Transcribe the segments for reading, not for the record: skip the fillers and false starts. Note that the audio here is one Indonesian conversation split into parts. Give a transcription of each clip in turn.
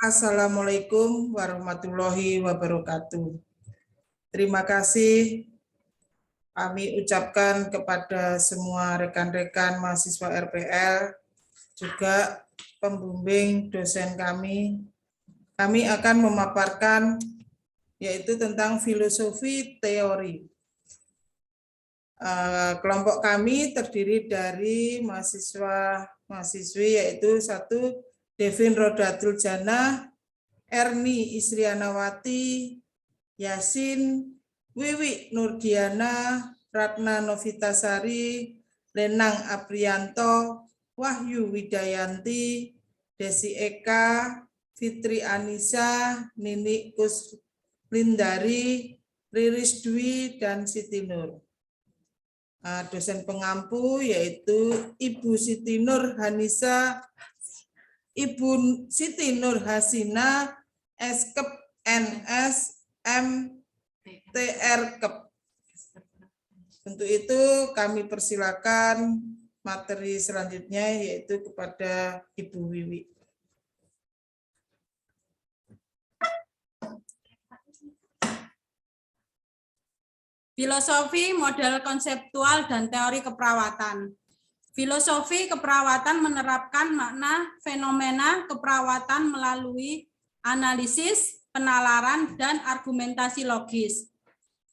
Assalamualaikum warahmatullahi wabarakatuh. Terima kasih kami ucapkan kepada semua rekan-rekan mahasiswa RPL, juga pembimbing dosen kami. Kami akan memaparkan yaitu tentang filosofi teori. Kelompok kami terdiri dari mahasiswi yaitu 1 Devin Rodatul Jannah, Erni Isrianawati, Yasin, Wiwi Nurdiana, Ratna Novitasari, Lenang Aprianto, Wahyu Widayanti, Desi Eka, Fitri Anissa, Nini Kuslindari, Riris Dwi, dan Siti Nur. Dosen pengampu yaitu Ibu Siti Nur Hanisa, Ibu Siti Nur Hasina, Eskep NS MTR-Kep. Untuk itu kami persilakan materi selanjutnya yaitu kepada Ibu Wiwi. Filosofi, model konseptual, dan teori keperawatan. Filosofi keperawatan menerapkan makna fenomena keperawatan melalui analisis, penalaran, dan argumentasi logis.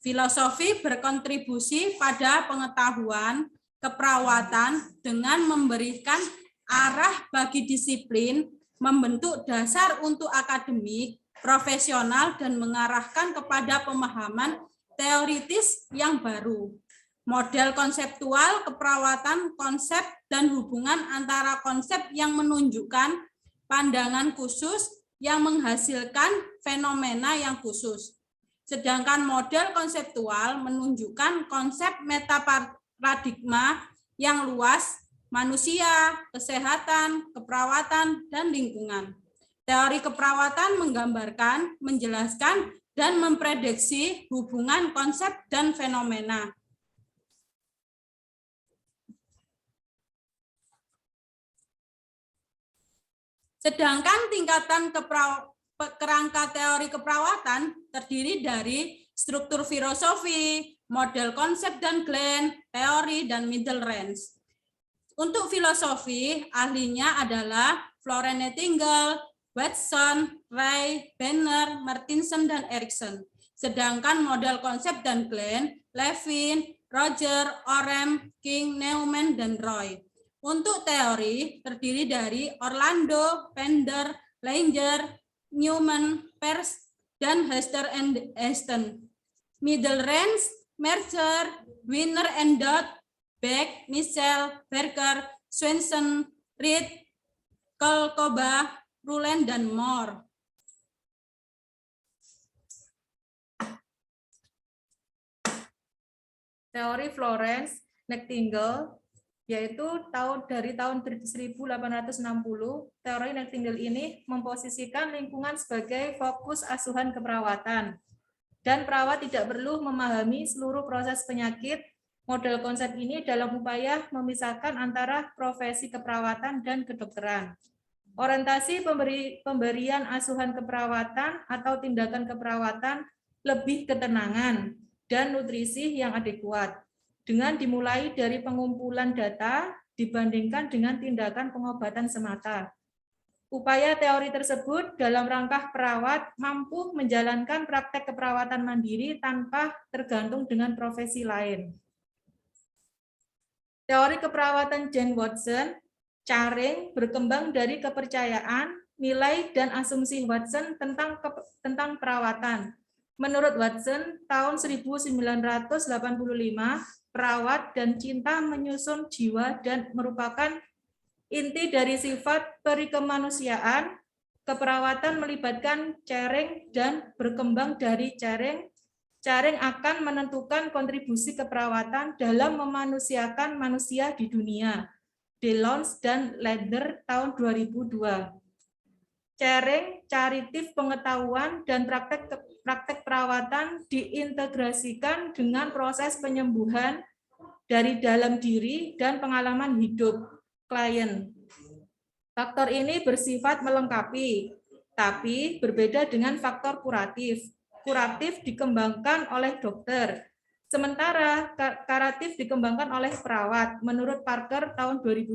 Filosofi berkontribusi pada pengetahuan keperawatan dengan memberikan arah bagi disiplin, membentuk dasar untuk akademik, profesional, dan mengarahkan kepada pemahaman teoritis yang baru. Model konseptual keperawatan, konsep dan hubungan antara konsep yang menunjukkan pandangan khusus yang menghasilkan fenomena yang khusus. Sedangkan model konseptual menunjukkan konsep metaparadigma yang luas, manusia, kesehatan, keperawatan, dan lingkungan. Teori keperawatan menggambarkan, menjelaskan, dan memprediksi hubungan konsep dan fenomena. Sedangkan tingkatan kerangka teori keperawatan terdiri dari struktur filosofi, model konsep dan Glenn, teori, dan middle range. Untuk filosofi, ahlinya adalah Florence Nightingale, Watson, Ray, Banner, Martinson, dan Erikson. Sedangkan model konsep dan Glenn, Levin, Roger, Orem, King, Neumann, dan Roy. Untuk teori, terdiri dari Orlando, Pender, Langer, Newman, Peirce, dan Hester and Aston. Middle range, Mercer, Wiener and Dodd, Beck, Michel, Berger, Swenson, Reed, Kolkoba, Rulen, dan Moore. Teori Florence Nightingale yaitu dari tahun 1860, teori Nightingale ini memposisikan lingkungan sebagai fokus asuhan keperawatan. Dan perawat tidak perlu memahami seluruh proses penyakit. Model konsep ini dalam upaya memisahkan antara profesi keperawatan dan kedokteran. Orientasi pemberian asuhan keperawatan atau tindakan keperawatan lebih ketenangan dan nutrisi yang adekuat, dengan dimulai dari pengumpulan data dibandingkan dengan tindakan pengobatan semata. Upaya teori tersebut dalam rangka perawat mampu menjalankan praktek keperawatan mandiri tanpa tergantung dengan profesi lain. Teori keperawatan Jane Watson, Caring, berkembang dari kepercayaan, nilai, dan asumsi Watson tentang perawatan. Menurut Watson, tahun 1985, perawat dan cinta menyusun jiwa dan merupakan inti dari sifat perikemanusiaan. Keperawatan melibatkan caring dan berkembang dari caring. Caring akan menentukan kontribusi keperawatan dalam memanusiakan manusia di dunia. DeLonge dan Leder tahun 2002. Caring, caritif pengetahuan dan praktek perawatan diintegrasikan dengan proses penyembuhan dari dalam diri dan pengalaman hidup klien. Faktor ini bersifat melengkapi. Tapi berbeda dengan faktor kuratif. Kuratif dikembangkan oleh dokter, sementara kuratif dikembangkan oleh perawat menurut Parker tahun 2001.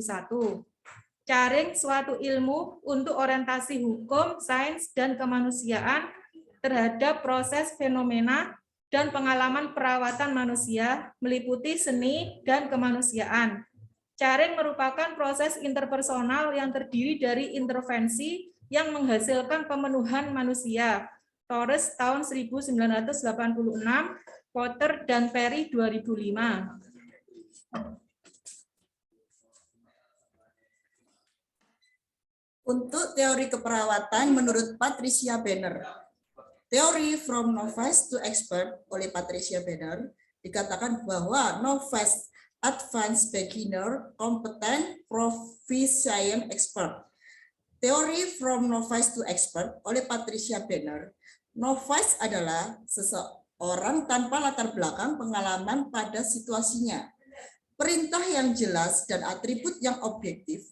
Caring suatu ilmu untuk orientasi hukum, sains, dan kemanusiaan terhadap proses fenomena dan pengalaman perawatan manusia meliputi seni dan kemanusiaan. Caring merupakan proses interpersonal yang terdiri dari intervensi yang menghasilkan pemenuhan manusia. Torres tahun 1986, Potter dan Perry 2005. Untuk teori keperawatan menurut Patricia Benner. Teori From Novice to Expert oleh Patricia Benner dikatakan bahwa novice, advanced, beginner, competent, proficient, expert. Teori From Novice to Expert oleh Patricia Benner. Novice adalah seseorang tanpa latar belakang pengalaman pada situasinya. Perintah yang jelas dan atribut yang objektif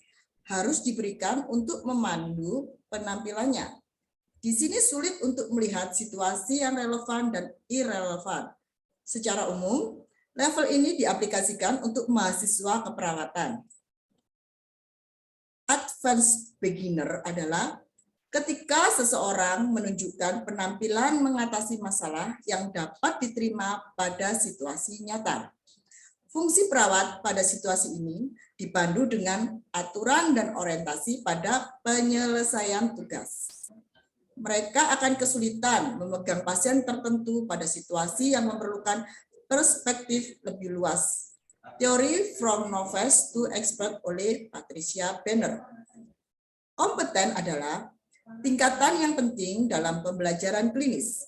harus diberikan untuk memandu penampilannya. Di sini sulit untuk melihat situasi yang relevan dan irrelevan. Secara umum, level ini diaplikasikan untuk mahasiswa keperawatan. Advanced beginner adalah ketika seseorang menunjukkan penampilan mengatasi masalah yang dapat diterima pada situasi nyata. Fungsi perawat pada situasi ini dipandu dengan aturan dan orientasi pada penyelesaian tugas. Mereka akan kesulitan memegang pasien tertentu pada situasi yang memerlukan perspektif lebih luas. Teori From Novice to Expert oleh Patricia Benner. Kompeten adalah tingkatan yang penting dalam pembelajaran klinis.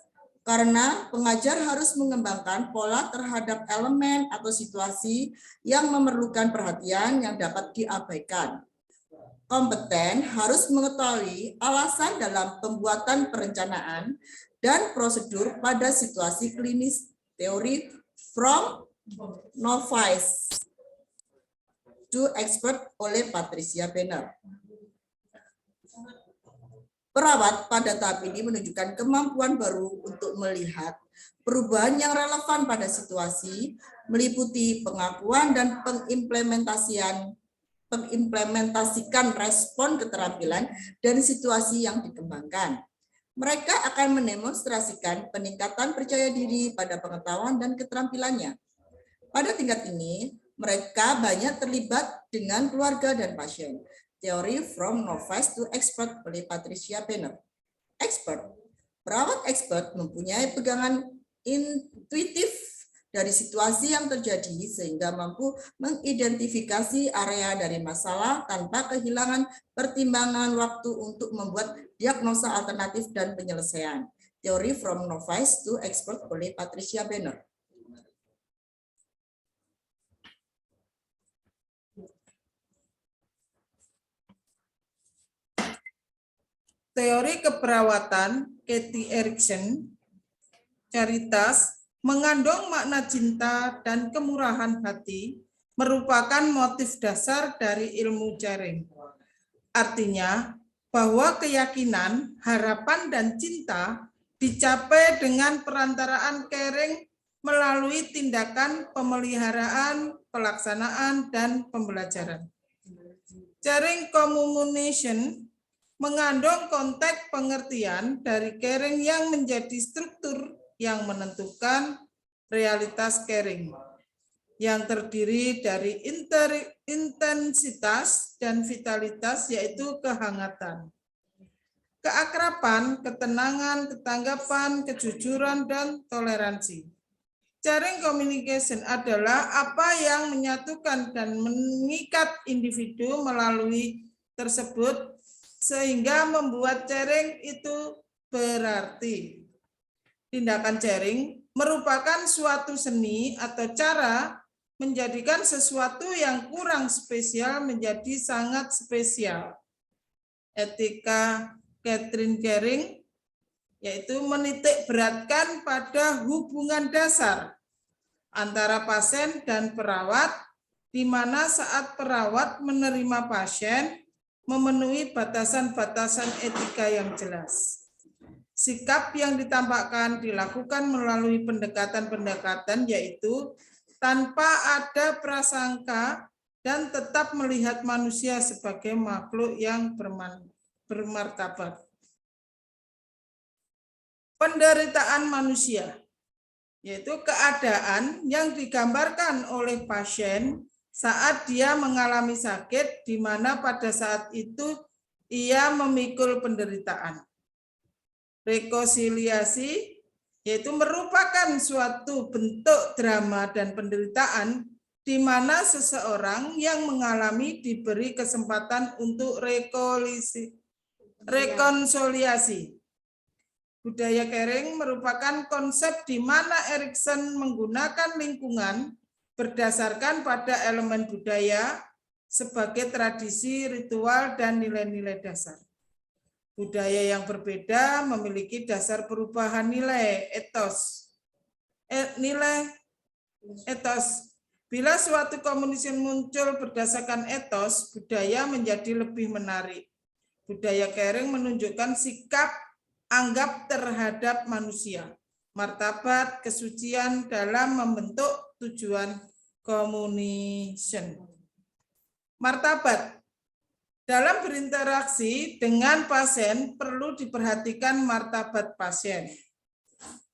Karena pengajar harus mengembangkan pola terhadap elemen atau situasi yang memerlukan perhatian yang dapat diabaikan. Kompeten harus mengetahui alasan dalam pembuatan perencanaan dan prosedur pada situasi klinis. Teori From Novice to Expert oleh Patricia Benner. Perawat pada tahap ini menunjukkan kemampuan baru untuk melihat perubahan yang relevan pada situasi, meliputi pengakuan dan pengimplementasikan respon keterampilan dan situasi yang dikembangkan. Mereka akan mendemonstrasikan peningkatan percaya diri pada pengetahuan dan keterampilannya. Pada tingkat ini, mereka banyak terlibat dengan keluarga dan pasien. Teori From Novice to Expert oleh Patricia Benner. Expert. Perawat expert mempunyai pegangan intuitif dari situasi yang terjadi sehingga mampu mengidentifikasi area dari masalah tanpa kehilangan pertimbangan waktu untuk membuat diagnosa alternatif dan penyelesaian. Teori From Novice to Expert oleh Patricia Benner. Teori keperawatan Katie Erikson, Caritas, mengandung makna cinta dan kemurahan hati, merupakan motif dasar dari ilmu caring. Artinya, bahwa keyakinan, harapan, dan cinta dicapai dengan perantaraan caring melalui tindakan pemeliharaan, pelaksanaan, dan pembelajaran. Caring communication mengandung konteks pengertian dari caring yang menjadi struktur yang menentukan realitas caring, yang terdiri dari intensitas dan vitalitas, yaitu kehangatan, keakraban, ketenangan, ketanggapan, kejujuran, dan toleransi. Caring communication adalah apa yang menyatukan dan mengikat individu melalui tersebut sehingga membuat caring itu berarti. Tindakan caring merupakan suatu seni atau cara menjadikan sesuatu yang kurang spesial menjadi sangat spesial. Etika Catherine Caring yaitu menitik beratkan pada hubungan dasar antara pasien dan perawat, di mana saat perawat menerima pasien, memenuhi batasan-batasan etika yang jelas. Sikap yang ditampakkan dilakukan melalui pendekatan-pendekatan yaitu tanpa ada prasangka dan tetap melihat manusia sebagai makhluk yang bermartabat. Penderitaan manusia, yaitu keadaan yang digambarkan oleh pasien saat dia mengalami sakit, di mana pada saat itu ia memikul penderitaan. Rekonsiliasi, yaitu merupakan suatu bentuk drama dan penderitaan di mana seseorang yang mengalami diberi kesempatan untuk rekonsiliasi. Budaya caring merupakan konsep di mana Erikson menggunakan lingkungan berdasarkan pada elemen budaya sebagai tradisi, ritual, dan nilai-nilai dasar. Budaya yang berbeda memiliki dasar perubahan nilai etos. Bila suatu komunikasi muncul berdasarkan etos, budaya menjadi lebih menarik. Budaya caring menunjukkan sikap anggap terhadap manusia, martabat, kesucian dalam membentuk tujuan communication. Martabat. Dalam berinteraksi dengan pasien perlu diperhatikan martabat pasien.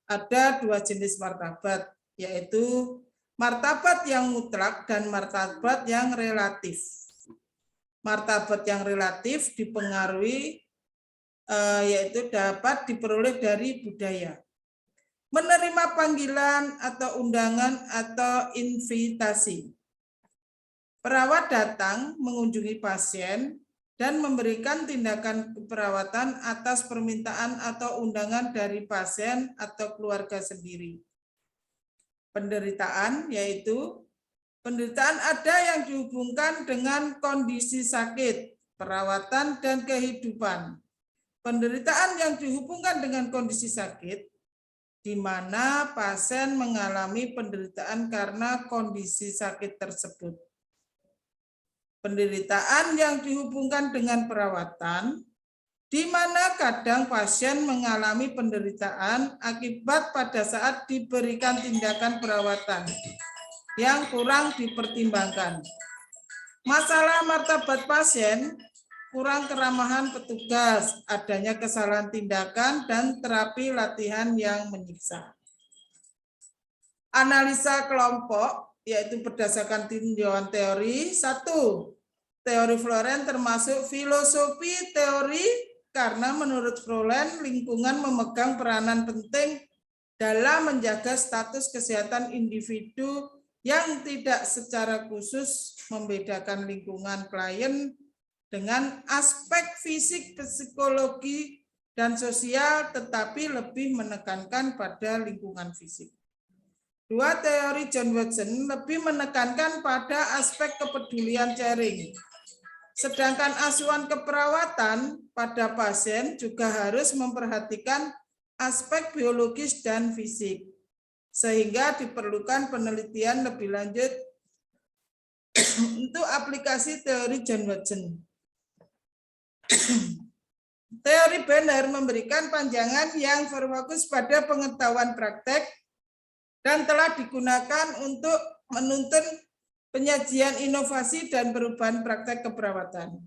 Ada dua jenis martabat, yaitu martabat yang mutlak dan martabat yang relatif. Martabat yang relatif dipengaruhi yaitu dapat diperoleh dari budaya. Menerima panggilan atau undangan atau invitasi. Perawat datang mengunjungi pasien dan memberikan tindakan keperawatan atas permintaan atau undangan dari pasien atau keluarga sendiri. Penderitaan, yaitu penderitaan ada yang dihubungkan dengan kondisi sakit, perawatan, dan kehidupan. Penderitaan yang dihubungkan dengan kondisi sakit, di mana pasien mengalami penderitaan karena kondisi sakit tersebut. Penderitaan yang dihubungkan dengan perawatan, di mana kadang pasien mengalami penderitaan akibat pada saat diberikan tindakan perawatan yang kurang dipertimbangkan. Masalah martabat pasien, kurang keramahan petugas, adanya kesalahan tindakan, dan terapi latihan yang menyiksa. Analisa kelompok, yaitu berdasarkan tinjauan teori. 1. Teori Floren termasuk filosofi teori karena menurut Floren lingkungan memegang peranan penting dalam menjaga status kesehatan individu yang tidak secara khusus membedakan lingkungan klien dengan aspek fisik, psikologi, dan sosial, tetapi lebih menekankan pada lingkungan fisik. 2. Teori John Watson lebih menekankan pada aspek kepedulian caring. Sedangkan asuhan keperawatan pada pasien juga harus memperhatikan aspek biologis dan fisik, sehingga diperlukan penelitian lebih lanjut untuk aplikasi teori John Watson. Teori Banner memberikan panjangan yang berfokus pada pengetahuan praktek dan telah digunakan untuk menuntun penyajian inovasi dan perubahan praktek keperawatan.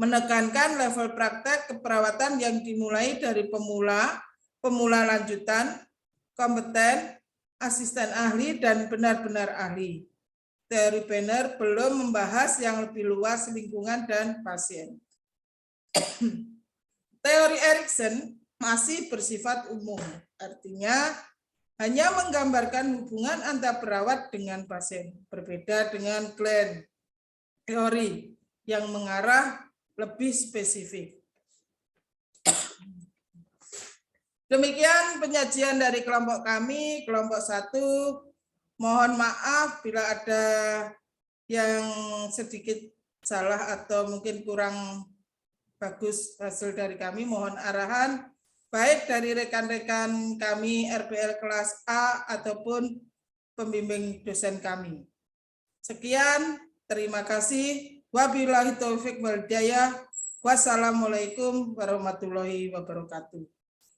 Menekankan level praktek keperawatan yang dimulai dari pemula, pemula lanjutan, kompeten, asisten ahli, dan benar-benar ahli. Teori Banner belum membahas yang lebih luas lingkungan dan pasien. Teori Erikson masih bersifat umum, artinya hanya menggambarkan hubungan antar perawat dengan pasien, berbeda dengan Glenn teori yang mengarah lebih spesifik. Demikian penyajian dari kelompok kami, kelompok 1. Mohon maaf bila ada yang sedikit salah atau mungkin kurang bagus hasil dari kami, mohon arahan baik dari rekan-rekan kami RPL kelas A ataupun pembimbing dosen kami. Sekian, terima kasih. Wabillahi taufik wal hidayah. Wassalamualaikum warahmatullahi wabarakatuh.